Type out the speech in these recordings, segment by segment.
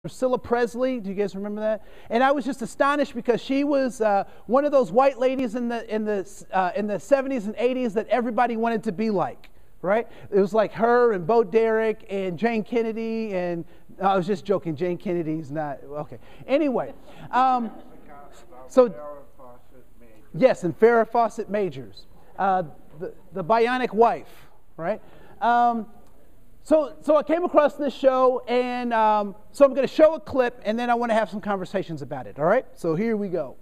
Priscilla Presley. Do you guys remember that? And I was just astonished because she was one of those white ladies in the 70s and 80s that everybody wanted to be like, right? It was like her and Bo Derek and Jane Kennedy, and I was just joking. Jane Kennedy's not okay. Anyway, so yes, and Farrah Fawcett Majors, the Bionic Wife, right? So I came across this show, and so I'm going to show a clip, and then I want to have some conversations about it, all right? So here we go.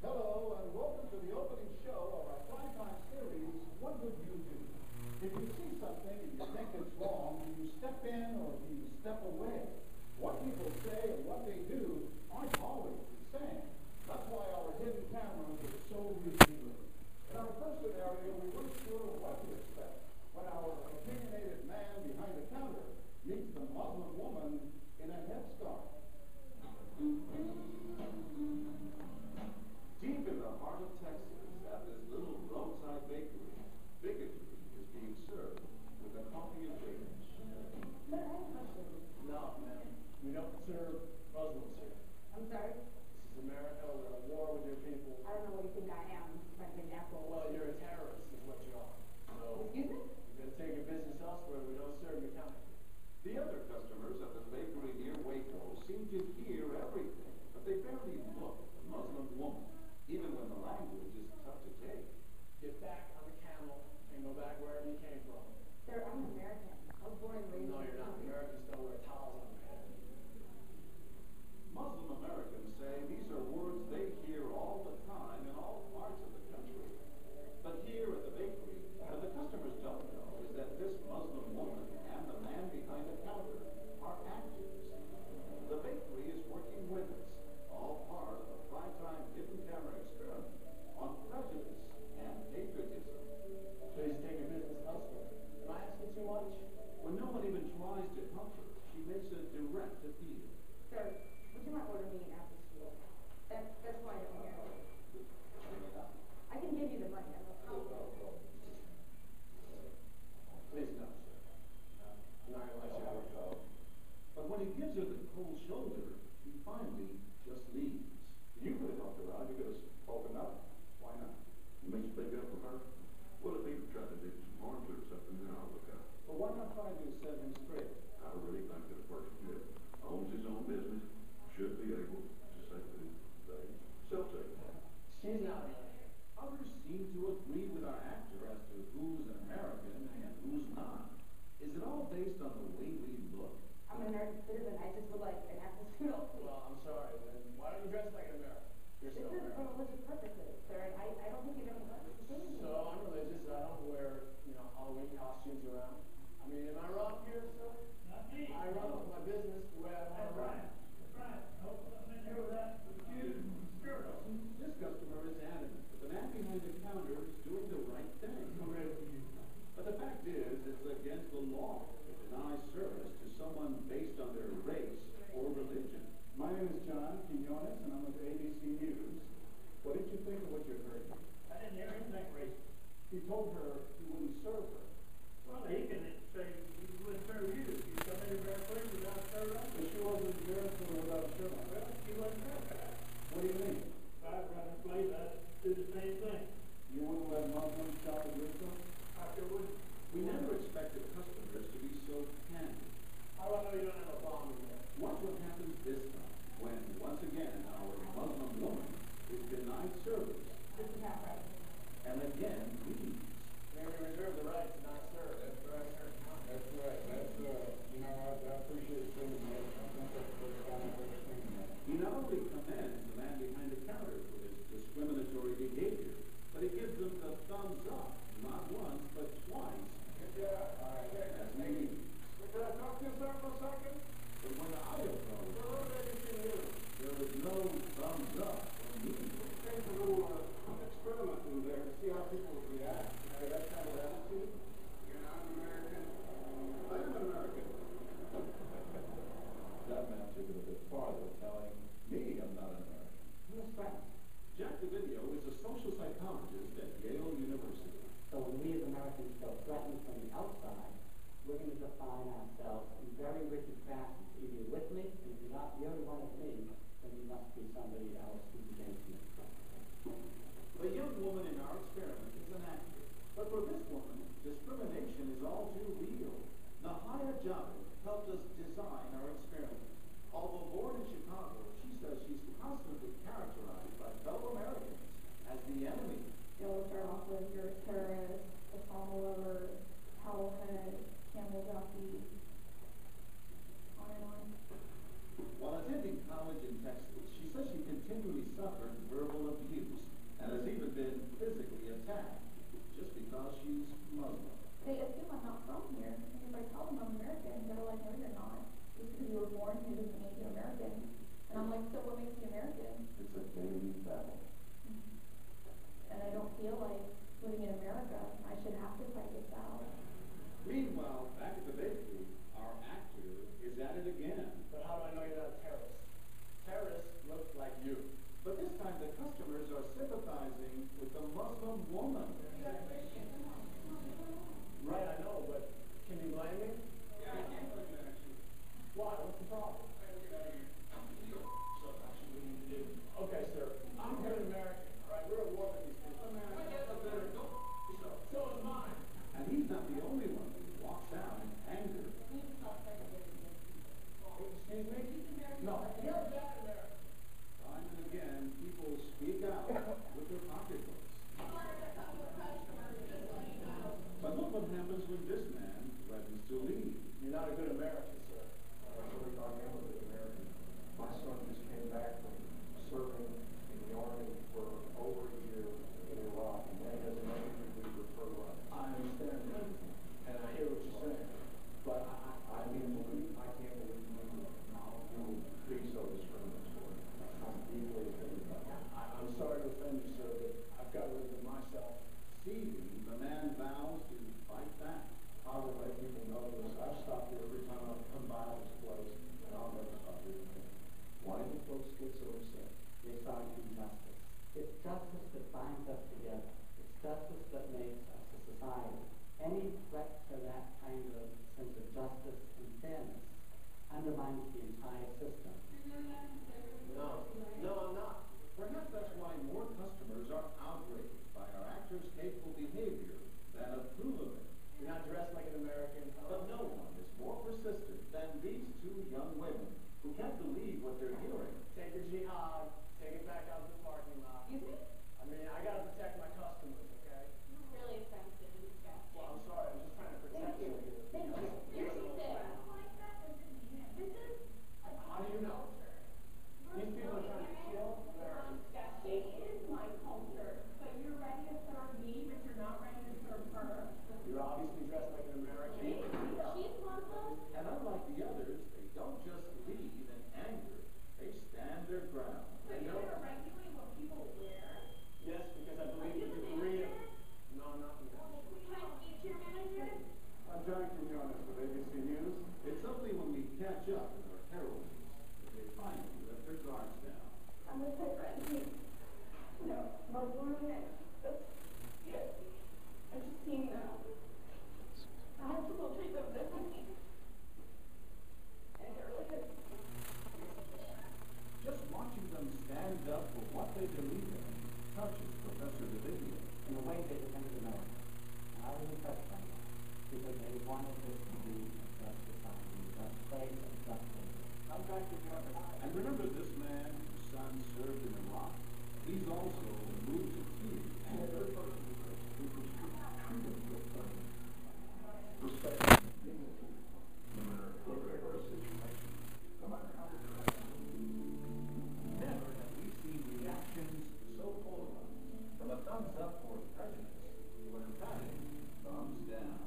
Hello, and welcome to the opening show of our primetime series, What Would You Do? If you see something and you think it's wrong, do you step in or do you step away? What people say and what they do aren't always the same. That's why our hidden cameras are so revealing. In our first scenario, we weren't sure what to expect when our opinionated man behind the counter meets the Muslim woman in a headscarf. Deep in the heart of Texas, at this little roadside bakery, bigotry is being served with a coffee and bacon. No, ma'am. We don't serve Muslims here. I'm sorry? This is America. We're at war with your people. I don't know what you think I am. I'm an apple. Well, you're a terrorist is what you are. So, Excuse me? you better take your business elsewhere. We don't serve your county. The other customers at the bakery near Waco seem to hear everything, but they barely look at the Muslim woman, even when the language is tough to take. Get back on the camel and go back wherever you came from. Sir, I'm an American. I was born and raised No, you're not. Americans don't wear towels on their head. Muslim Americans say these are words they hear all the time in all parts of the country. But here at the bakery, what the customers don't know is that this Muslim woman and the man behind the counter are actors. The bakery is working with us, all part of a primetime hidden camera experiment on prejudice and patriotism. Please take your business elsewhere. Am I asking too much? When no one even tries to help her, she makes a direct appeal. Sir, would you mind ordering me an apple strudel? That's why I'm here. I can give you the money. I'm not Please no, sir. I'm not going to let you have it go. But when he gives her the cold shoulder, she finally just leaves. You could have helped her out. You could have spoken up. Why not? You may speak up for her. Well, if he tried to do some harm to her or something, then I'll look out. But why not try to set him straight? I really think that a person that owns his own business should be able to safely self-take. She's not American. Others seem to agree with our actor as to who's an American and who's not. Is it all based on the way we look? I'm an American citizen. I just would like an apple strudel, please. Well, I'm sorry. Then why don't you dress like an American? You're This so is for American. religious purposes, sir, and I don't think you're going to let me continue. So I'm religious. I don't wear, Halloween costumes around. I mean, am I wrong here, sir? Not me. I run my business the way I want to run it. Right. Nope, nothing to do with that. You, spiritual. This customer is adamant that the man behind the counter is doing the right thing. I'm ready for you. But the fact is, it's against the law to deny service to someone based on their race or religion. My name is John Quinones, and I'm with ABC News. What did you think of what you heard? I didn't hear anything racist. He told her he wouldn't serve her. Well, he can say he wouldn't serve you. You come in here barefoot without a shirt on. But she wasn't barefoot without a shirt on. Well, she wasn't barefoot. What do you mean? If I run a place, I'd do the same thing. You wouldn't let Muslims shop at your store? I sure wouldn't. We never expected customers to be so candid. How do I know you don't have a bomb in there? Watch what happens this time, when, once again, our Muslim woman is denied service, This is not right. and again leaves. Maybe reserve the right to not serve. That's right, sir. job helped us design our experiment. Although born in Chicago, she says she's constantly characterized by fellow Americans as the enemy. You know, we'll start off with you're a terrorist, a trauma lover, towelhead, camel jockey, on and on. While attending college in Texas, she says she continually suffered verbal abuse and has even been physically attacked just because she's Muslim. They assume I'm not from here. And if I tell them I'm American, they're like, no, you're not. Just because you were born here doesn't make you American. And I'm like, so what makes you American? It's a daily battle. And I don't feel like living in America, I should have to fight this out. Meanwhile, back at the bakery, our actor is at it again. But how do I know you're not a terrorist? Terrorists look like you. But this time the customers are sympathizing with the Muslim woman. Right, I know, but can you blame me? Yeah, I can't blame you, actually. Why? What's the problem? Okay, sir. I'm good American, all right? We're at war with these people. So is mine. And he's not the only one who walks out in anger. Excuse me? No, you're a bad American. Time and again, people speak out with their pocketbooks. But look what happens when this man threatens to leave. You're not a good American, sir. I am a good American. My son just came back from serving in the Army for over a year in Iraq, and that has nothing to do with her life. I understand that, and I hear what you're saying, but I can't believe you would be so discriminatory. I'm deeply offended by that. I'm sorry to offend you, sir, but I've got rid of it myself. Seeing the man vows to fight back. I will let people know this. I've stopped here every time I've come by this place, and I'll never stop here again. Why do folks get so upset? It's our injustice. It's justice that binds us together. It's justice that makes us a society. Any threat to that kind of sense of justice and fairness undermines the entire system. No, I'm not. Perhaps that's why more customers are outraged by our actor's hateful behavior than approve of it. You're not dressed like an American. But no one is more persistent than these two young women who can't believe what they're hearing. Take your jihad, take it back out to the parking lot. Excuse me? I mean, I gotta protect my customers, okay? Really offensive and disgusting. Well, I'm sorry, I'm just trying to protect you. Thank you. You're too sick. This is How do you know? These people are trying to kill Americans. disgusting. It is my culture. But you're ready to serve me, but you're not ready to serve her. You're obviously dressed like an American. She's Muslim. And unlike the others, they don't just leave in anger. They stand their ground. So you're gonna regulate what people wear? Yes, because I believe in the freedom. No, I'm not the manager. Can I speak to your manager? I'm Jonathan Jonas with ABC News. It's only when we catch up in our heroism that they finally let their guards down. I'm with my friend. No, Muslim. That's yes. I've just seen I have people treat them differently. And they're like Just watching them stand up for what they believe in touches Professor Davidian. In a way, they defended America. And I was impressed by that, because they wanted this to be a just society, a just place, a just place. I'm back to and remember this man whose son served in Iraq? He's also moved to tears. And every person who was treated with respect and dignity, no matter whatever situation, no matter how they're Never have we seen reactions so polarized, from a thumbs up for prejudice to an emphatic thumbs down.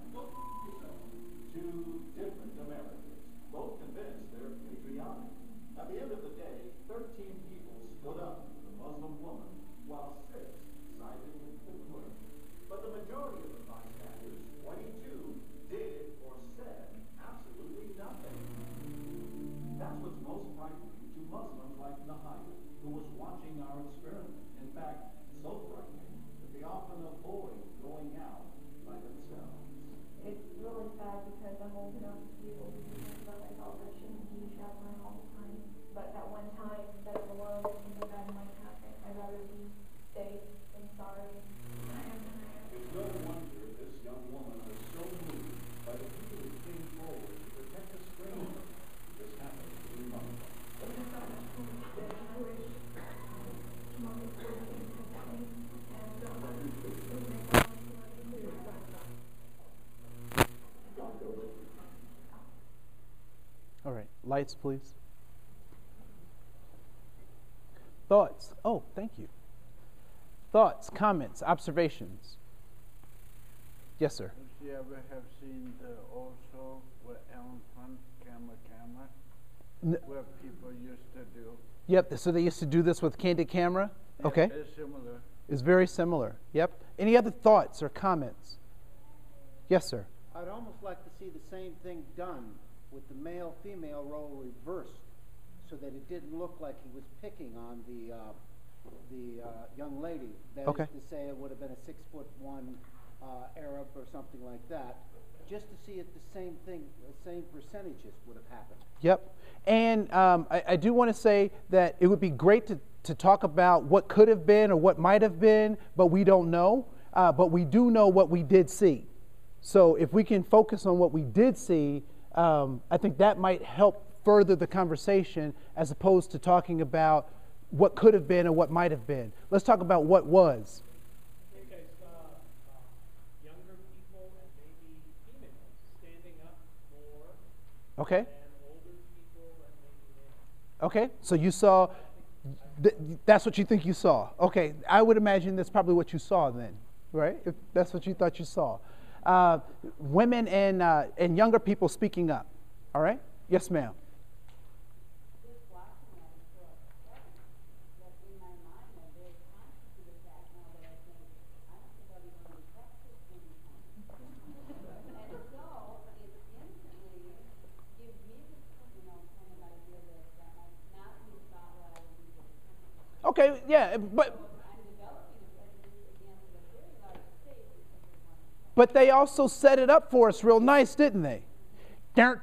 Two different Americans, both convinced they're patriotic. At the end of the day, 13 people stood up for the Muslim woman, while 6 sided with the clerk. But the majority of the bystanders, 22, did or said absolutely nothing. That's what's most frightening to Muslims like Nahaya, who was watching our experiment. In fact, so frightening that they often avoid going out by themselves. it's really sad because I'm old enough to be able to do things about myself. I shouldn't be traveling all the time. But that one time that I'm alone and something bad might happen, I'd rather be safe than sorry. I am. It's no wonder this young woman was so moved by the people who came forward to protect All right, lights, please. Thoughts? Oh, thank you. Thoughts, comments, observations? Yes, sir. Did you ever have seen the old show with Ellen Hunt, Camera, where people used to do? Yep, so they used to do this with candid camera? Yeah, Okay. it's similar. It's very similar. Yep. Any other thoughts or comments? Yes, sir. I'd almost like to see the same thing done with the male-female role reversed, so that it didn't look like he was picking on the young lady. That Okay. is to say, it would have been a 6'1" Arab or something like that, just to see if the same thing, the same percentages would have happened. Yep. And I do want to say that it would be great to talk about what could have been or what might have been, but we don't know. But we do know what we did see. So if we can focus on what we did see, I think that might help further the conversation as opposed to talking about what could have been or what might have been. Let's talk about what was. I think I saw younger people and maybe females standing up more Okay. than older people and maybe males. Okay. So you saw, that's what you think you saw. Okay. I would imagine that's probably what you saw then, right? If that's what you thought you saw. Women and younger people speaking up. All right? Yes, ma'am. Just watching that is so upsetting that in my mind I'm very conscious of the fact now that I think I don't think I'll even touch this anytime. And so it instantly gives me this, kind of idea that might not be the thought where I would be different. Okay. Yeah. But I'm developing a prejudice against a very large state because of one. But they also set it up for us real nice, didn't they? Right,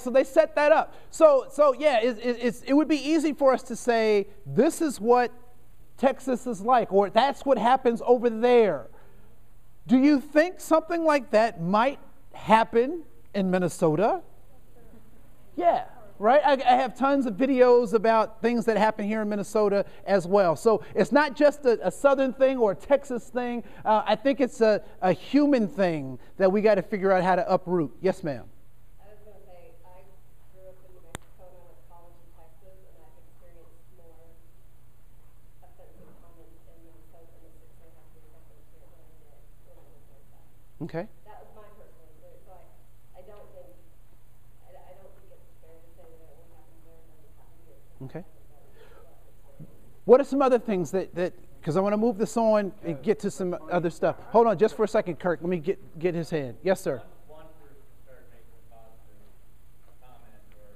so they set that up. So yeah, it would be easy for us to say, this is what Texas is like, or that's what happens over there. Do you think something like that might happen in Minnesota? Yeah. Right? I have tons of videos about things that happen here in Minnesota as well. So it's not just a Southern thing or a Texas thing. I think it's a human thing that we got to figure out how to uproot. Yes, ma'am. I was going to say, I grew up in New Mexico and I went to college in Texas, and I've experienced more offensive comments in Minnesota in the 6.5 years I've been here than I did when I was like that. Okay. That was my personal experience. So I don't think it's fair to say that it won't happen there and then it happened here. Okay. What are some other things that because I want to move this on and get to some other stuff. Hold on just for a second, Kirk. Let me get his hand. Yes, sir. One person started making a positive comment or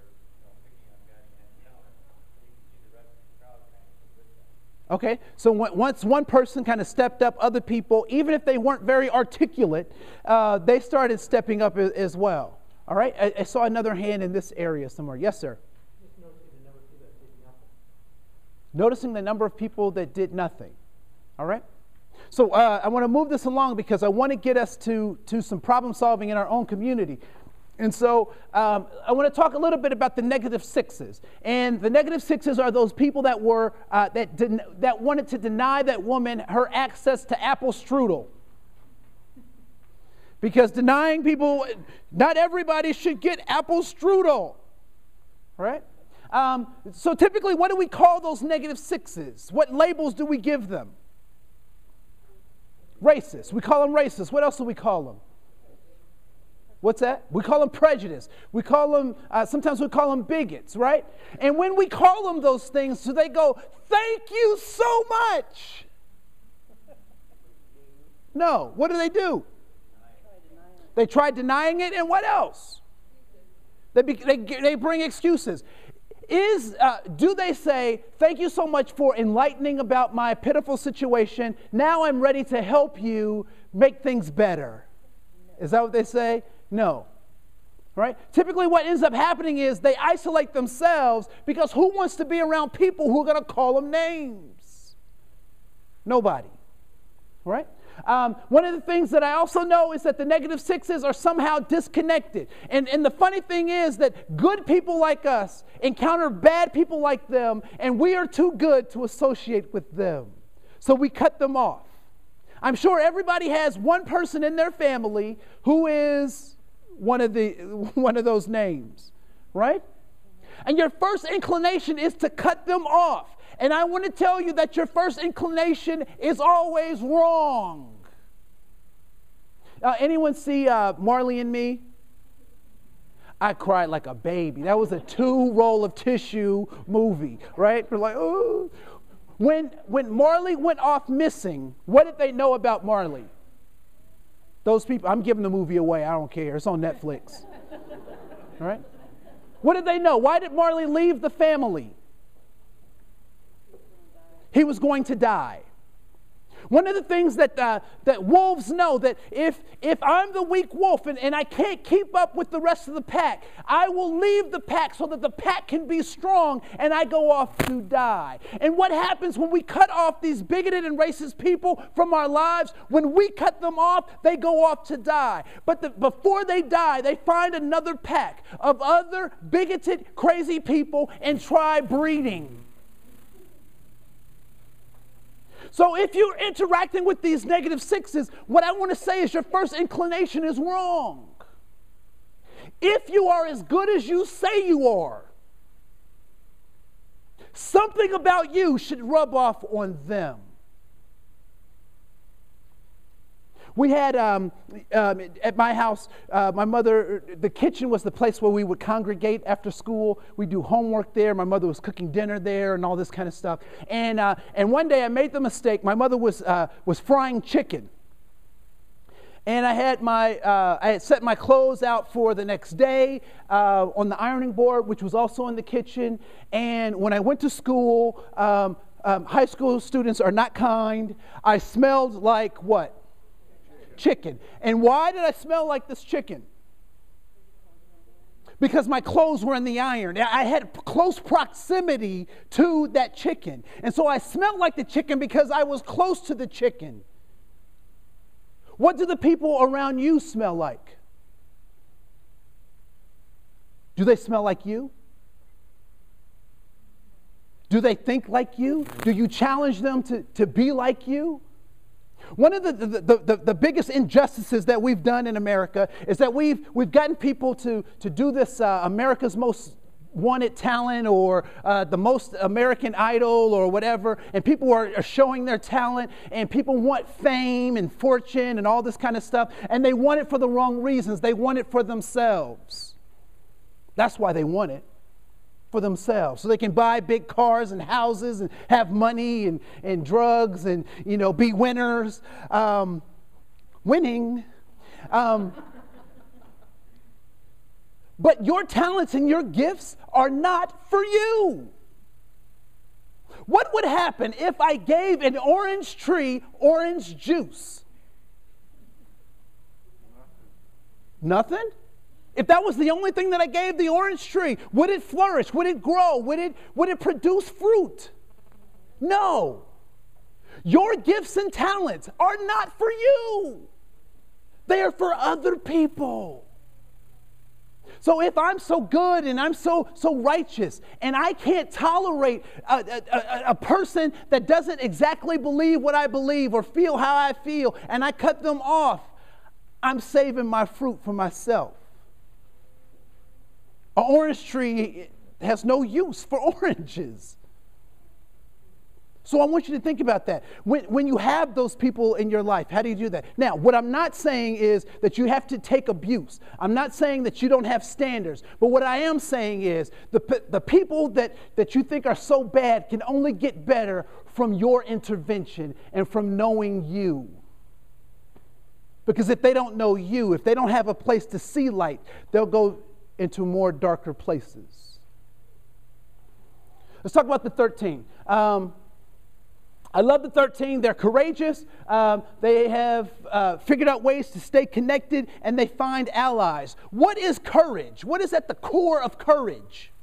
picking on guys and counter, you can see the rest of the crowd kind of with them. Okay, so once one person kind of stepped up, other people, even if they weren't very articulate, they started stepping up as well. All right, I saw another hand in this area somewhere. Yes, sir. Just noticing the number of people that did nothing. Noticing the number of people that did nothing. All right? So I want to move this along because I want to get us to some problem solving in our own community. And so I want to talk a little bit about the negative sixes. And the negative sixes are those people that were that wanted to deny that woman her access to apple strudel. Because denying people, not everybody should get apple strudel. Right? So typically, what do we call those negative sixes? What labels do we give them? Racist. We call them racist. What else do we call them? What's that? We call them prejudice. We call them, sometimes we call them bigots, right? And when we call them those things, so they go, thank you so much. No. What do? They try denying it, and what else? They bring excuses. Do they say, thank you so much for enlightening about my pitiful situation. Now I'm ready to help you make things better. Is that what they say? No. Right? Typically what ends up happening is they isolate themselves because who wants to be around people who are going to call them names? Nobody. Right? One of the things that I also know is that the negative sixes are somehow disconnected. And the funny thing is that good people like us encounter bad people like them, and we are too good to associate with them. So we cut them off. I'm sure everybody has one person in their family who is one of those names, right? And your first inclination is to cut them off. And I want to tell you that your first inclination is always wrong. Anyone see Marley and Me? I cried like a baby. That was a 2-roll of tissue movie, right? We're like, oh. When Marley went off missing, what did they know about Marley? Those people, I'm giving the movie away. I don't care. It's on Netflix. All right? What did they know? Why did Marley leave the family? He was going to die. One of the things that wolves know, that if I'm the weak wolf and I can't keep up with the rest of the pack, I will leave the pack so that the pack can be strong and I go off to die. And what happens when we cut off these bigoted and racist people from our lives? When we cut them off, they go off to die. But before they die, they find another pack of other bigoted, crazy people and try breeding. So if you're interacting with these negative 6s, what I want to say is your first inclination is wrong. If you are as good as you say you are, something about you should rub off on them. We had, at my house, my mother, the kitchen was the place where we would congregate after school. We do homework there. My mother was cooking dinner there and all this kind of stuff. And one day I made the mistake. My mother was frying chicken. And I had set my clothes out for the next day on the ironing board, which was also in the kitchen. And when I went to school, high school students are not kind. I smelled like what? Chicken. And why did I smell like this chicken? Because my clothes were in the iron. I had close proximity to that chicken. And so I smelled like the chicken because I was close to the chicken. What do the people around you smell like? Do they smell like you? Do they think like you? Do you challenge them to be like you? One of the biggest injustices that we've done in America is that we've gotten people to do this America's Most Wanted Talent or the Most American Idol or whatever, and people are showing their talent, and people want fame and fortune and all this kind of stuff, and they want it for the wrong reasons. They want it for themselves. That's why they want it. For themselves, so they can buy big cars and houses and have money and drugs and, be winners. Winning. But your talents and your gifts are not for you. What would happen if I gave an orange tree orange juice? Nothing? If that was the only thing that I gave the orange tree, would it flourish? Would it grow? Would it produce fruit? No. Your gifts and talents are not for you. They are for other people. So if I'm so good and I'm so righteous and I can't tolerate a person that doesn't exactly believe what I believe or feel how I feel, and I cut them off, I'm saving my fruit for myself. An orange tree has no use for oranges. So I want you to think about that. When you have those people in your life, how do you do that? Now, what I'm not saying is that you have to take abuse. I'm not saying that you don't have standards. But what I am saying is the people that you think are so bad can only get better from your intervention and from knowing you. Because if they don't know you, if they don't have a place to see light, they'll go into more darker places. Let's talk about the 13. I love the 13. They're courageous. They have figured out ways to stay connected, and they find allies. What is courage? What is at the core of courage?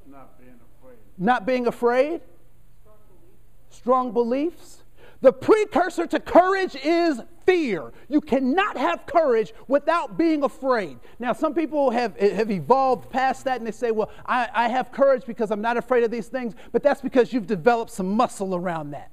Not being afraid. Not being afraid? Strong beliefs. The precursor to courage is fear. You cannot have courage without being afraid. Now, some people have evolved past that and they say, well, I have courage because I'm not afraid of these things, but that's because you've developed some muscle around that,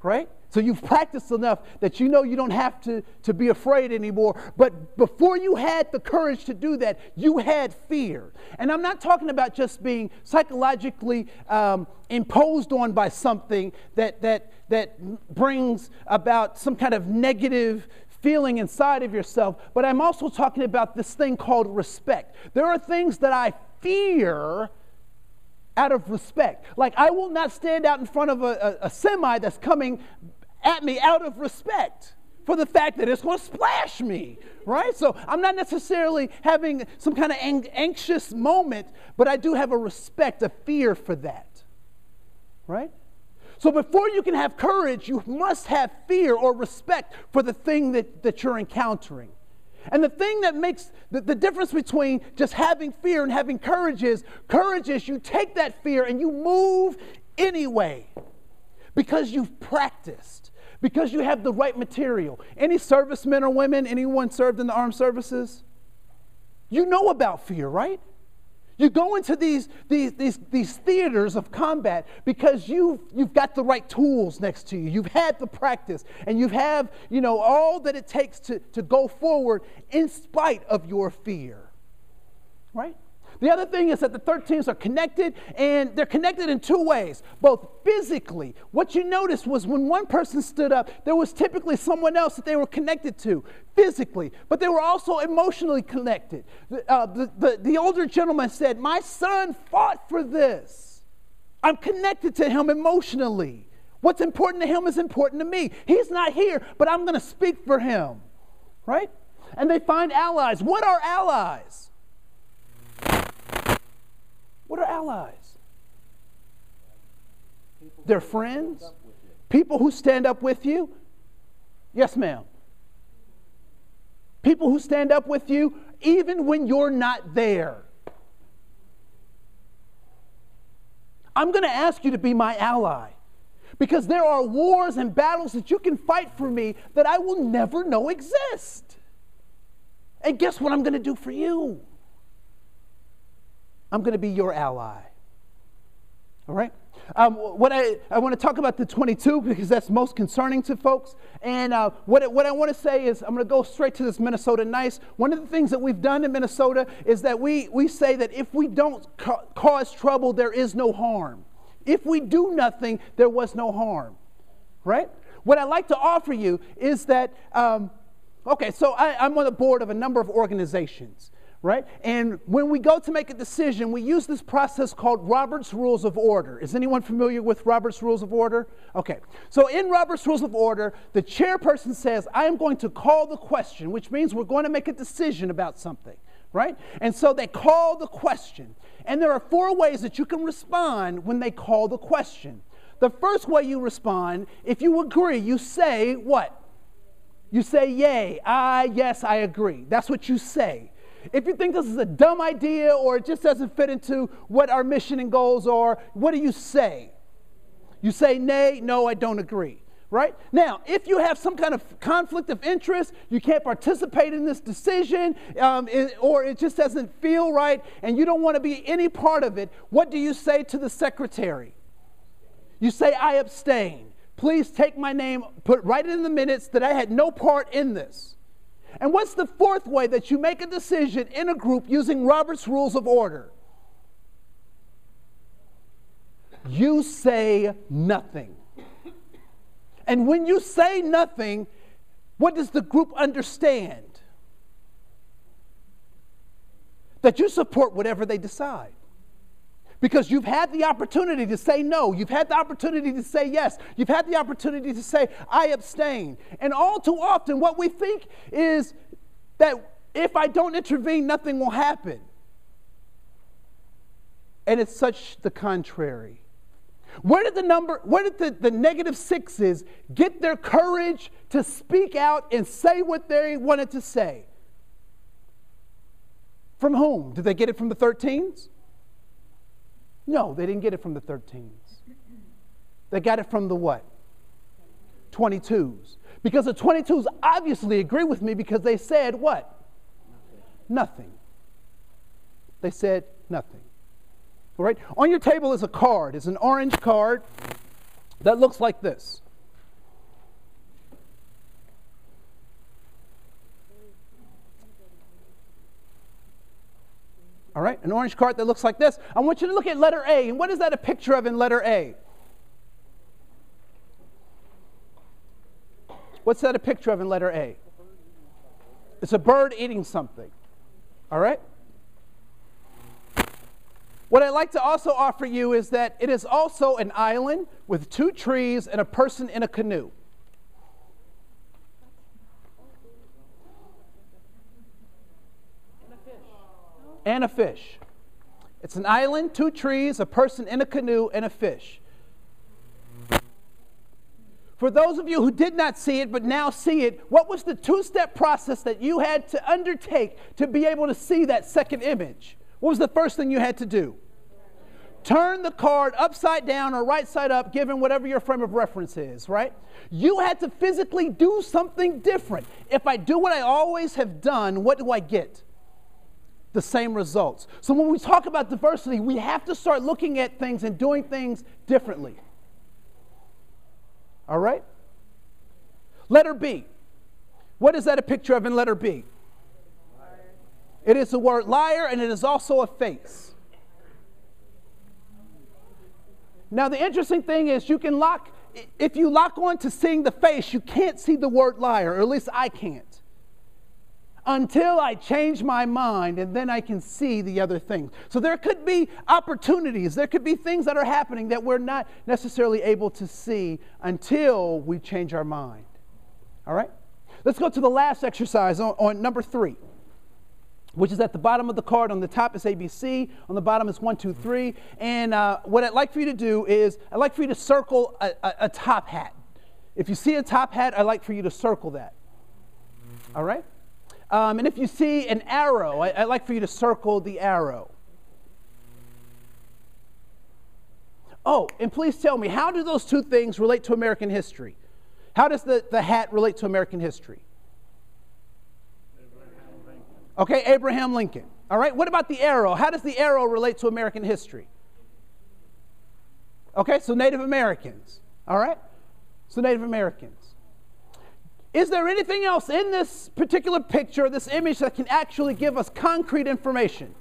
right? So you've practiced enough that you know you don't have to be afraid anymore. But before you had the courage to do that, you had fear. And I'm not talking about just being psychologically imposed on by something that brings about some kind of negative feeling inside of yourself, but I'm also talking about this thing called respect. There are things that I fear out of respect. Like I will not stand out in front of a semi that's coming at me out of respect for the fact that it's going to splash me, right? So I'm not necessarily having some kind of anxious moment, but I do have a respect, a fear for that, right? So before you can have courage, you must have fear or respect for the thing that you're encountering. And the thing that makes the difference between just having fear and having courage is you take that fear and you move anyway because you've practiced, because you have the right material. Any servicemen or women, anyone served in the armed services? You know about fear, right? You go into these theaters of combat because you've got the right tools next to you. You've had the practice, and you have, all that it takes to go forward in spite of your fear, right? The other thing is that the 13s are connected, and they're connected in two ways, both physically. What you noticed was when one person stood up, there was typically someone else that they were connected to physically, but they were also emotionally connected. The older gentleman said, "My son fought for this. I'm connected to him emotionally. What's important to him is important to me. He's not here, but I'm going to speak for him," right? And they find allies. What are allies? What are allies? They're friends. People who stand up with you. Yes, ma'am. People who stand up with you even when you're not there. I'm going to ask you to be my ally because there are wars and battles that you can fight for me that I will never know exist. And guess what I'm going to do for you? I'm going to be your ally. All right? What I want to talk about the 22 because that's most concerning to folks. And what I want to say is I'm going to go straight to this Minnesota Nice. One of the things that we've done in Minnesota is that we say that if we don't cause trouble, there is no harm. If we do nothing, there was no harm. Right? What I'd like to offer you is that, so I'm on the board of a number of organizations. Right? And when we go to make a decision, we use this process called Robert's Rules of Order. Is anyone familiar with Robert's Rules of Order? Okay. So in Robert's Rules of Order, the chairperson says, I am going to call the question, which means we're going to make a decision about something. Right? And so they call the question. And there are 4 ways that you can respond when they call the question. The first way you respond, if you agree, you say what? You say, yay, yes, I agree. That's what you say. If you think this is a dumb idea or it just doesn't fit into what our mission and goals are, what do you say? You say, nay, no, I don't agree, right? Now, if you have some kind of conflict of interest, you can't participate in this decision, or it just doesn't feel right, and you don't want to be any part of it, what do you say to the secretary? You say, I abstain. Please take my name, put right in the minutes that I had no part in this. And what's the 4th way that you make a decision in a group using Robert's Rules of Order? You say nothing. And when you say nothing, what does the group understand? That you support whatever they decide. Because you've had the opportunity to say no. You've had the opportunity to say yes. You've had the opportunity to say, I abstain. And all too often, what we think is that if I don't intervene, nothing will happen. And it's such the contrary. Where did the -6s get their courage to speak out and say what they wanted to say? From whom? Did they get it from the 13s? No, they didn't get it from the 13s. They got it from the what? 22s. Because the 22s obviously agree with me because they said what? Nothing. They said nothing. All right? On your table is a card. It's an orange card that looks like this. right, an orange card that looks like this. I want you to look at letter A. And what is that a picture of in letter A? What's that a picture of in letter A? It's a bird eating something. All right? What I'd like to also offer you is that it is also an island with 2 trees and a person in a canoe. And a fish. It's an island, 2 trees, a person in a canoe, and a fish. For those of you who did not see it but now see it, what was the 2-step process that you had to undertake to be able to see that second image? What was the first thing you had to do? Turn the card upside down or right side up, given whatever your frame of reference is, right? You had to physically do something different. If I do what I always have done, what do I get? The same results. So when we talk about diversity, we have to start looking at things and doing things differently. All right? Letter B. What is that a picture of in letter B? Liar. It is the word liar, and it is also a face. Now, the interesting thing is if you lock on to seeing the face, you can't see the word liar, or at least I can't. Until I change my mind, and then I can see the other things. So there could be opportunities, there could be things that are happening that we're not necessarily able to see until we change our mind. All right? Let's go to the last exercise on number 3, which is at the bottom of the card. On the top is ABC, on the bottom is 1, 2, 3. And what I'd like for you to do is, I'd like for you to circle a top hat. If you see a top hat, I'd like for you to circle that. All right? And if you see an arrow, I'd like for you to circle the arrow. Oh, and please tell me, how do those 2 things relate to American history? How does the hat relate to American history? Okay, Abraham Lincoln. All right, what about the arrow? How does the arrow relate to American history? Okay, so Native Americans. All right, so Native Americans. Is there anything else in this particular picture, this image, that can actually give us concrete information?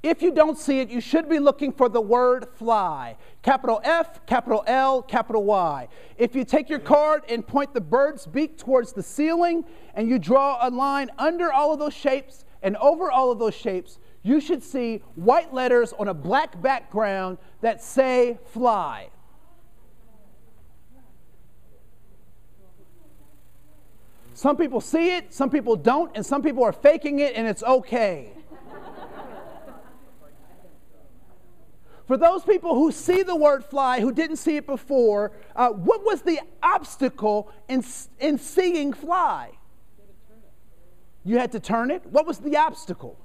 If you don't see it, you should be looking for the word fly. Capital F, capital L, capital Y. If you take your card and point the bird's beak towards the ceiling, and you draw a line under all of those shapes and over all of those shapes, you should see white letters on a black background that say fly. Some people see it, some people don't, and some people are faking it, and it's okay. For those people who see the word fly, who didn't see it before, what was the obstacle in seeing fly? You had to turn it? What was the obstacle?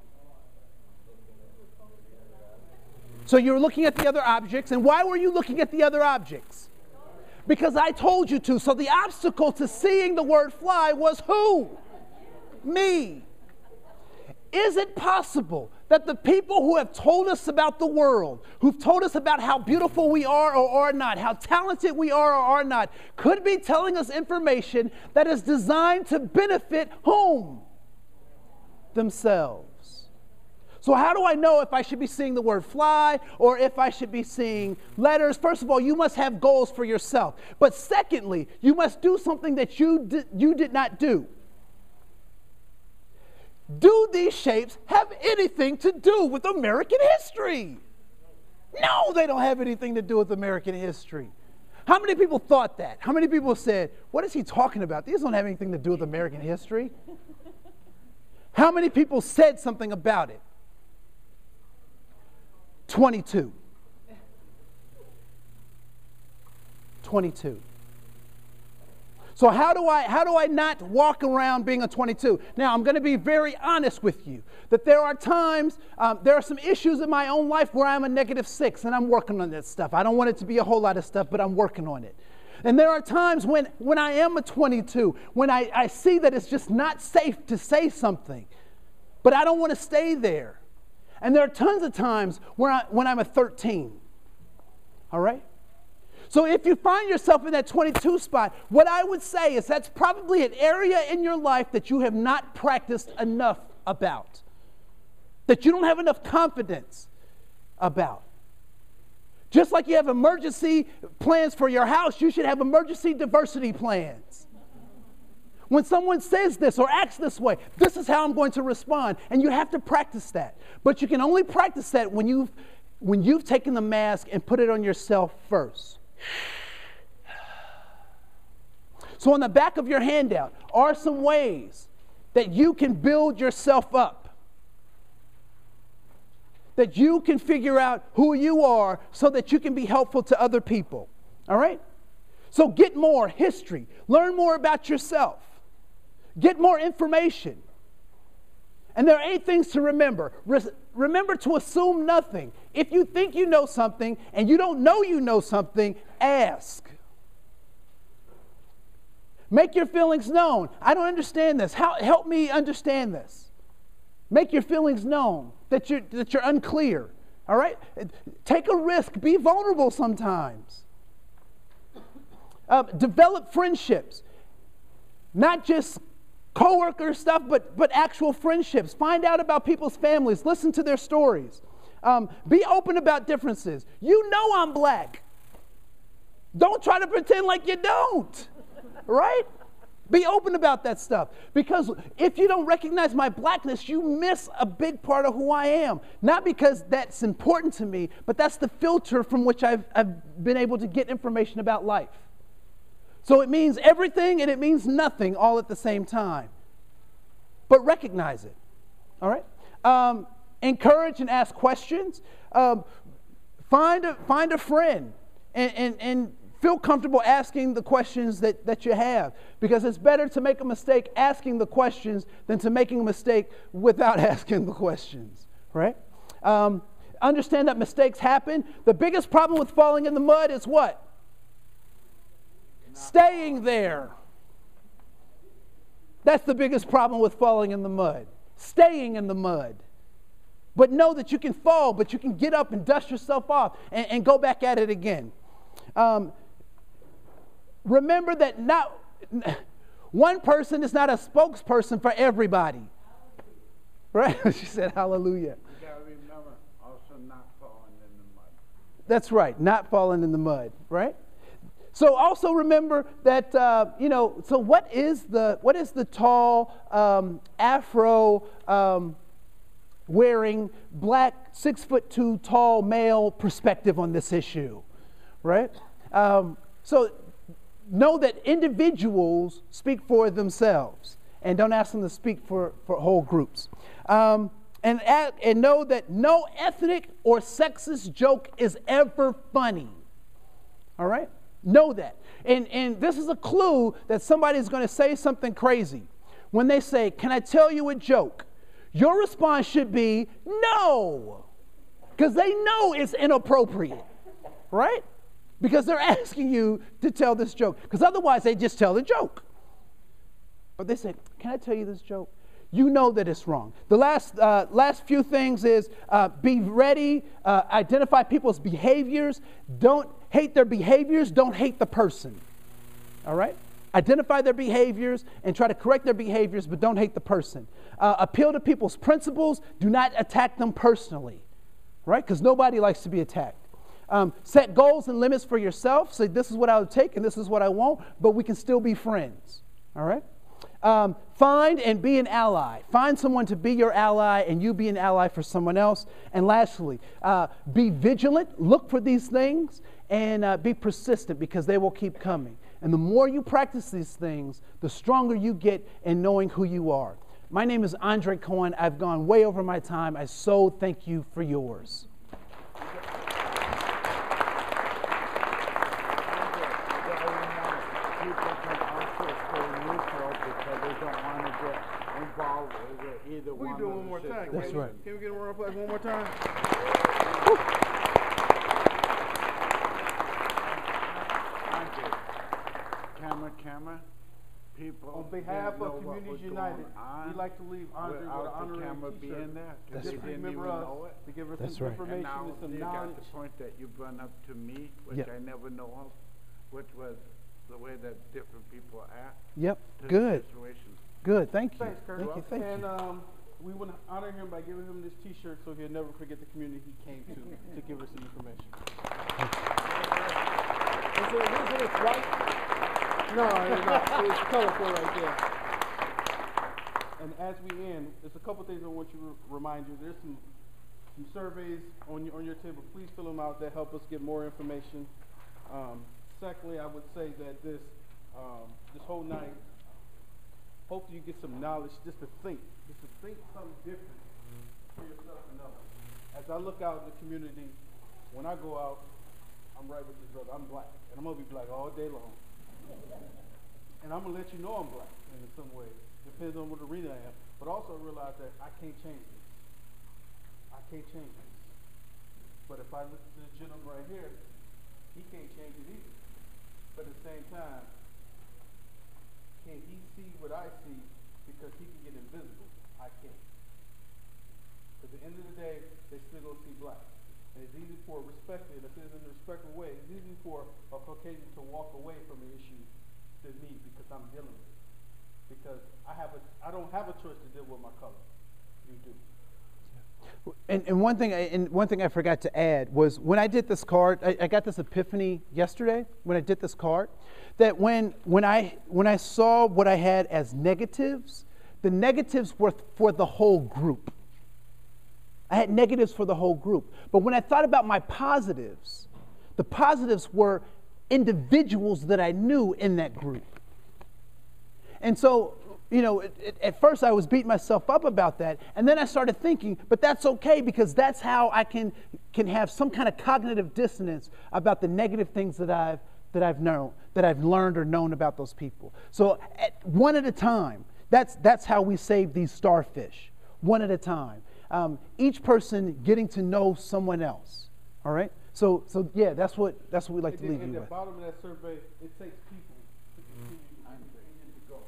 So you were looking at the other objects, and why were you looking at the other objects? Because I told you to. So the obstacle to seeing the word fly was who? Me. Is it possible that the people who have told us about the world, who've told us about how beautiful we are or are not, how talented we are or are not, could be telling us information that is designed to benefit whom? Themselves. So how do I know if I should be seeing the word fly or if I should be seeing letters? First of all, you must have goals for yourself. But secondly, you must do something that you did not do. Do these shapes have anything to do with American history? No, they don't have anything to do with American history. How many people thought that? How many people said, what is he talking about? These don't have anything to do with American history. How many people said something about it? 22. 22. So how do I not walk around being a 22? Now, I'm going to be very honest with you that there are times, there are some issues in my own life where I'm a -6, and I'm working on that stuff. I don't want it to be a whole lot of stuff, but I'm working on it. And there are times when I am a 22, when I see that it's just not safe to say something, but I don't want to stay there. And there are tons of times when I'm a 13. All right? So if you find yourself in that 22 spot, what I would say is that's probably an area in your life that you have not practiced enough about, that you don't have enough confidence about. Just like you have emergency plans for your house, you should have emergency diversity plans. When someone says this or acts this way, this is how I'm going to respond. And you have to practice that. But you can only practice that when you've taken the mask and put it on yourself first. So on the back of your handout are some ways that you can build yourself up, that you can figure out who you are so that you can be helpful to other people. All right? So get more history. Learn more about yourself. Get more information. And there are 8 things to remember. Remember to assume nothing. If you think you know something and you don't know you know something, ask. Make your feelings known. I don't understand this. Help me understand this. Make your feelings known, that you're unclear. All right? Take a risk. Be vulnerable sometimes. Develop friendships. Not just coworker stuff, but actual friendships. Find out about people's families. Listen to their stories. Be open about differences. You know I'm black. Don't try to pretend like you don't. Right? Be open about that stuff. Because if you don't recognize my blackness, you miss a big part of who I am. Not because that's important to me, but that's the filter from which I've been able to get information about life. So it means everything and it means nothing all at the same time. But recognize it. All right? Encourage and ask questions. Find a friend and feel comfortable asking the questions that you have. Because it's better to make a mistake asking the questions than to making a mistake without asking the questions. Right? Understand that mistakes happen. The biggest problem with falling in the mud is what? Staying there. That's the biggest problem with falling in the mud. Staying in the mud. But know that you can fall, but you can get up and dust yourself off and go back at it again. Remember that not one person is not a spokesperson for everybody. Right? She said hallelujah. You got to remember also not falling in the mud. That's right, not falling in the mud, right? So also remember that, so what is the tall, afro wearing, black, 6'2" tall male perspective on this issue, right? So know that individuals speak for themselves and don't ask them to speak for whole groups. And know that no ethnic or sexist joke is ever funny, all right? Know that. And this is a clue that somebody's going to say something crazy. When they say, "Can I tell you a joke?" Your response should be, "No." Because they know it's inappropriate. Right? Because they're asking you to tell this joke. Because otherwise they just tell the joke. But they say, "Can I tell you this joke?" You know that it's wrong. The last few things is be ready, identify people's behaviors. Don't hate their behaviors, don't hate the person. All right? Identify their behaviors and try to correct their behaviors, but don't hate the person. Appeal to people's principles. Do not attack them personally. Right? Because nobody likes to be attacked. Set goals and limits for yourself. Say, this is what I would take and this is what I won't, but we can still be friends. All right? Find and be an ally. Find someone to be your ally and you be an ally for someone else. And lastly, be vigilant. Look for these things and be persistent because they will keep coming. And the more you practice these things, the stronger you get in knowing who you are. My name is Andre Koen. I've gone way over my time. I so thank you for yours. We can do it one more time. That's right. Can we get a round of applause one more time? Camera. people On behalf didn't know of what Communities was United, going on we'd like to leave Andre with an without the honorary camera t-shirt. being there, 'cause Just they to didn't remember even us, know it. to give us That's some right. information And now and some you got knowledge. the point that you brought up to me, which Yep. I never know of, which was the way that different people act Yep. to Good. situations. Good. Thank you. Thanks, Kurt. Thank you. Thank And you. we want to honor him by giving him this T-shirt so he'll never forget the community he came to give us some information. Is it original? It's white? No, it's colorful right there. And as we end, there's a couple things I want you to remind you. There's some surveys on your table. Please fill them out. That help us get more information. Secondly, I would say that this whole night, hopefully you get some knowledge just to think something different for yourself and others. As I look out in the community, when I go out, I'm right with this brother. I'm black, and I'm gonna be black all day long. And I'm gonna let you know I'm black in some ways. Depends on what arena I am. But also realize that I can't change this. I can't change this. But if I look at this gentleman right here, he can't change it either. But at the same time, can he see what I see because he can get invisible? I can't. At the end of the day, they still gonna see black. And it's easy for respectfully, and if it's in a respectful way, it's easy for a Caucasian to walk away from an issue to me because I'm dealing with it. Because I don't have a choice to deal with my color. You do. And one thing I forgot to add was when I did this card, I got this epiphany yesterday when I did this card, that when I saw what I had as negatives, the negatives were for the whole group. I had negatives for the whole group. But when I thought about my positives, the positives were individuals that I knew in that group. And so, at first I was beating myself up about that, and then I started thinking, but that's okay because that's how I can have some kind of cognitive dissonance about the negative things that I've learned or known about those people. So one at a time, that's how we save these starfish, one at a time. Each person getting to know someone else. All right. So yeah, that's what we like to leave you with. At the bottom of that survey, it takes people to continue to go.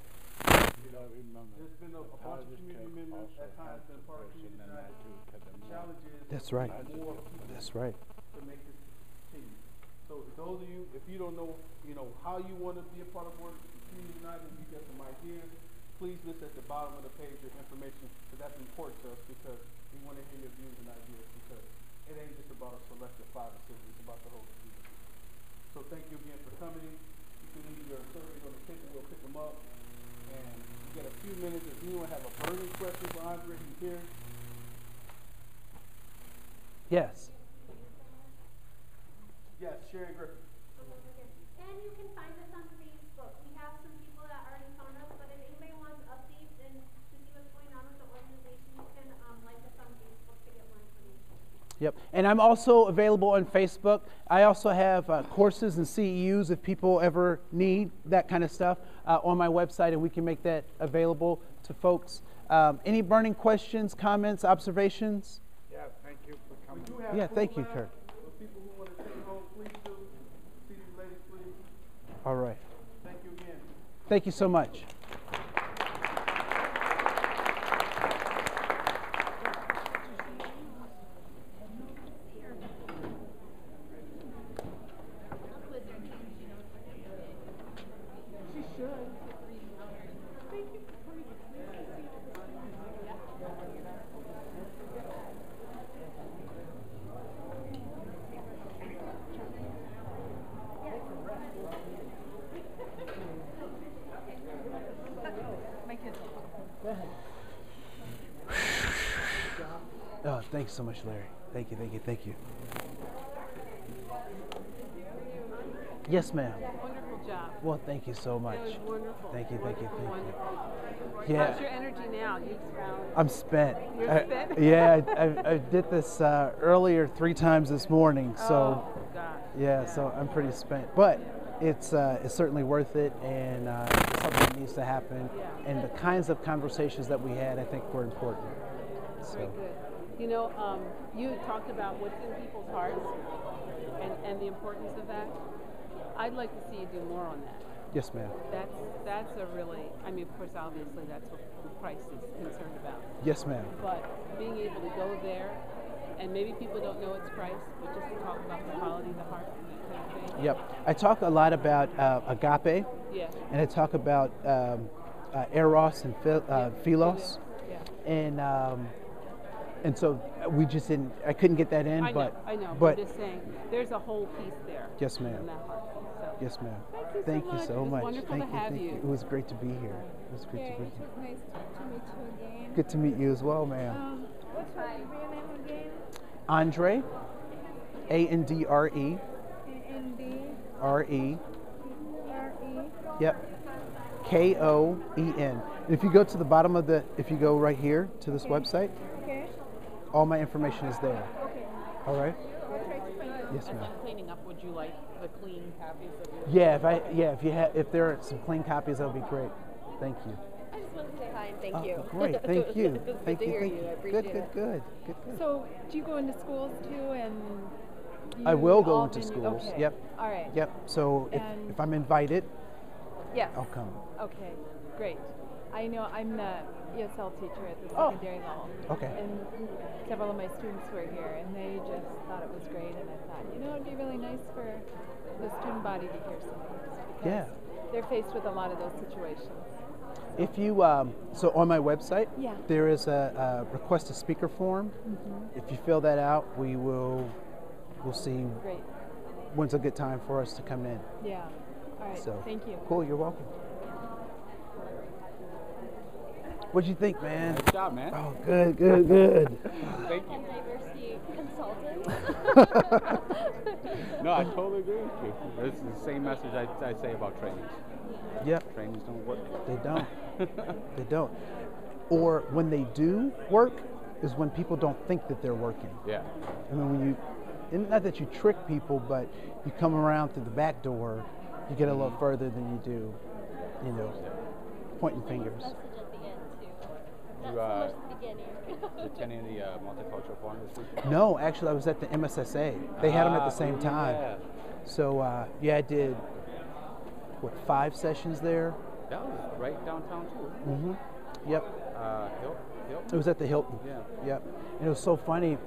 There's been a bunch of community members at times been part of community United. Challenges. That's right. More people That's right. to make this continue. So those of you, if you don't know, how you want to be a part of Community United, you get some ideas. Please list at the bottom of the page your information, because that's important to us because we want to hear your views and ideas because it ain't just about a select of 5 or 6, it's about the whole community. So thank you again for coming. You can leave your surveys on the table, we'll pick them up. And you get a few minutes. If anyone have a burning question for Andre, he's here. Yes. Yes, Sharon Griffin. And you can find us on Facebook. We have some people that already found us, but if anybody wants updates and to see what's going on with the organization, you can like us on Facebook to get more information. Yep. And I'm also available on Facebook. I also have courses and CEUs if people ever need that kind of stuff on my website, and we can make that available to folks. Any burning questions, comments, observations? Yeah, thank you for coming. Yeah, thank you, Kurt. People who want to take home, please do. See these ladies, please. All right. Thank you again. Thank you so much. Oh, thanks so much, Larry. Thank you, thank you, thank you. Yes, ma'am. Wonderful job. Well, thank you so much. It was wonderful. Thank you, thank you, thank you. Wonderful. Yeah. How's your energy now? You've found. I'm spent. You're spent? Yeah, I did this earlier 3 times this morning, so Oh, gosh. yeah, so I'm pretty spent. But it's certainly worth it, and it's something that needs to happen. Yeah. And the kinds of conversations that we had, I think, were important. Very good. You talked about what's in people's hearts and the importance of that. I'd like to see you do more on that. Yes, ma'am. That's a really, I mean, of course, obviously that's what the price is concerned about. Yes, ma'am. But being able to go there, and maybe people don't know its price, but just to talk about the quality of the heart and that kind of thing. Yep. I talk a lot about agape, Yeah. and I talk about eros and philos, Yeah. and so we just didn't. I couldn't get that in, I know, but I know. but I'm just saying, there's a whole piece there. Yes, ma'am. In that heart piece. So. Yes, ma'am. Thank you so so much. It was much. wonderful Thank to you. have Thank you. It was great to be here. It was great to be here. Nice to meet you again. Good to meet you as well, ma'am. What's your real name again? Andre, Andre, A-N-D. R-E, R-E. yep, Koen. If you go to the bottom of if you go right here to this website, Okay. all my information is there. Okay. All right? I'll try to find it. Yes, As ma'am. I'm cleaning up, would you like the clean copies of your? Yeah, if there are some clean copies, that would be great. Thank you. I just wanted to say hi and thank you. Great, thank you. It was Thank good to you, hear thank you. you. I appreciate Good. it. So, do you go into schools too, and I you will go all into been- schools. Okay. Yep. All right. Yep. So And- if I'm invited, Yes. I'll come. Okay. Great. I know I'm the ESL teacher at the Oh. secondary level. Okay. And several of my students were here, and they just thought it was great. And I thought, it'd be really nice for the student body to hear some of this because Yeah. they're faced with a lot of those situations. If you so on my website, Yeah. there is a request a speaker form. If you fill that out, we'll see Great. when's a good time for us to come in. Yeah. All right. So Thank you. Cool. You're welcome. What'd you think, man? Nice job, man. Oh, good. Thank you. Diversity consultant. No, I totally agree with you. This is the same message I say about trainings. Yep. Trainings don't work. They don't. They don't. Or when they do work, is when people don't think that they're working. Yeah. I mean, when and not that you trick people, but you come around through the back door, you get a little further than you do, pointing fingers. You attending the multicultural forum this weekend? No, actually, I was at the MSSA. They had them at the same time. Yeah. So, I did, 5 sessions there? That was right downtown too. Mm-hmm. Yep. Hilton? It was at the Hilton. Yeah. Yep. And it was so funny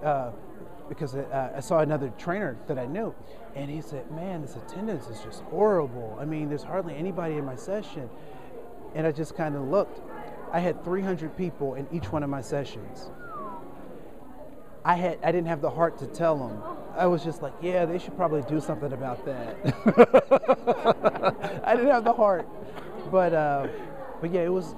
because I saw another trainer that I knew, and he said, "Man, this attendance is just horrible. I mean, there's hardly anybody in my session." And I just kind of looked. I had 300 people in each one of my sessions. I didn't have the heart to tell them. I was just like, yeah, they should probably do something about that. I didn't have the heart, but yeah, it was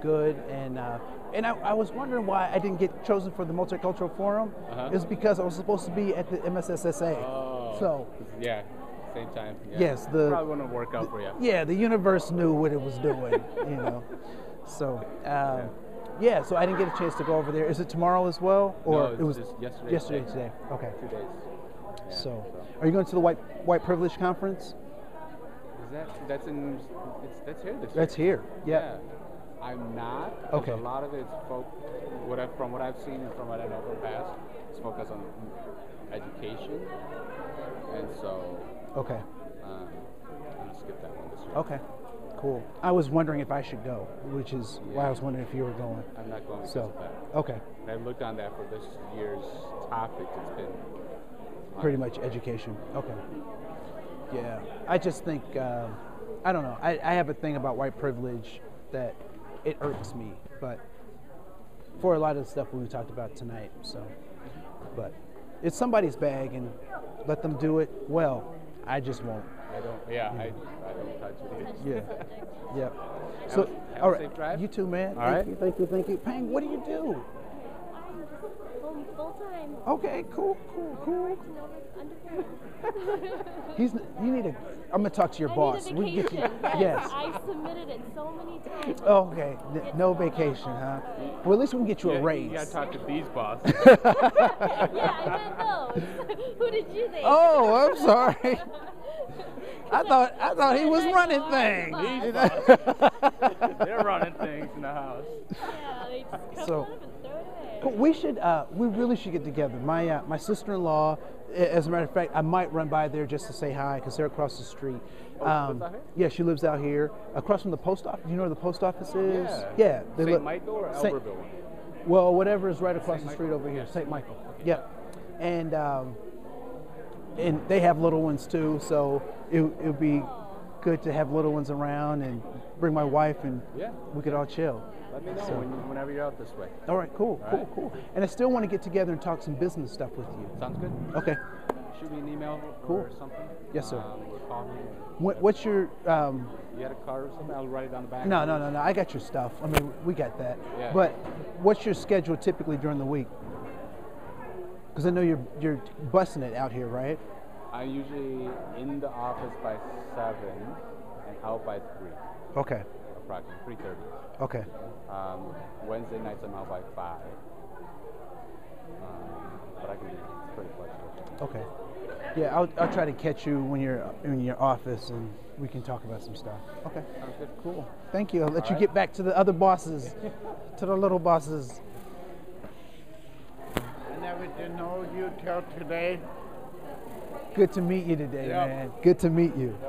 good, and I was wondering why I didn't get chosen for the multicultural forum. It was because I was supposed to be at the MSSSA. Oh. So Yeah. Same time. Yeah. yes, probably wouldn't work out for you. Yeah, the universe knew what it was doing, So, so I didn't get a chance to go over there. Is it tomorrow as well, or No, it was just yesterday? Yesterday, today. Okay. 2 days. Yeah, So, are you going to the white privilege conference? That's here this year? That's here. Yep. Yeah. I'm not. 'Cause Okay. A lot of it's from what I've seen and from what I know from past, it's focused on education, and so. Okay. I'm gonna skip that one this year. Okay. Cool. I was wondering if I should go, which is why I was wondering if you were going. I'm not going because So, of that. okay. And I looked on that for this year's topic. It's been Pretty much education. Okay. Yeah. I just think, I don't know. I have a thing about white privilege that it irks me, but for a lot of the stuff we talked about tonight. So, but it's somebody's bag, and let them do it well. I just won't. I don't. Yeah, I don't touch it. Yeah. Yep. So, have all a right. safe drive. You too, man. All right. Thank you. Pang, what do you do? I'm full time. Okay, cool. Working over You need a. I'm gonna talk to your boss. I need a We can get you. vacation. Yes. I submitted it so many times. Okay. No vacation, huh? Well, at least we can get you a raise. You gotta talk to these boss. Yeah, I meant those. Who did you think? Oh, I'm sorry. I thought he was running things. They're running things in the house. Yeah, they just come So- up and throw it away. But we really should get together. My sister-in-law As a matter of fact, I might run by there just to say hi because they're across the street. Oh, she lives out here? Yeah, she lives out here, across from the post office. Do you know where the post office is? Yeah. they St. look- Michael or Saint- Albertville? Well, whatever is right across St. the street Michael? over here, Yeah. St. Michael. Yep. And they have little ones too, so it would be good to have little ones around and bring my wife and Yeah. we could all chill. Let me know So- whenever you're out this way. All right, cool, All cool, right. cool. And I still want to get together and talk some business stuff with you. Sounds good. Okay. Shoot me an email Cool. or something. Yes, sir. Or call me. What's your You had a card or something? I'll write it on the back. No. I got your stuff. I mean, we got that. Yeah. But what's your schedule typically during the week? Because I know you're busting it out here, right? I'm usually in the office by 7 and out by 3. Okay. Approximately 3:30. Okay. Wednesday nights I'm out by 5. But I can be pretty flexible. Okay. Yeah, I'll try to catch you when you're in your office and we can talk about some stuff. Okay. Sounds good. Cool. Thank you. I'll let All you right. get back to the other bosses, to the little bosses. I never did know you till today. Good to meet you today, Yep. man. Good to meet you. Yep.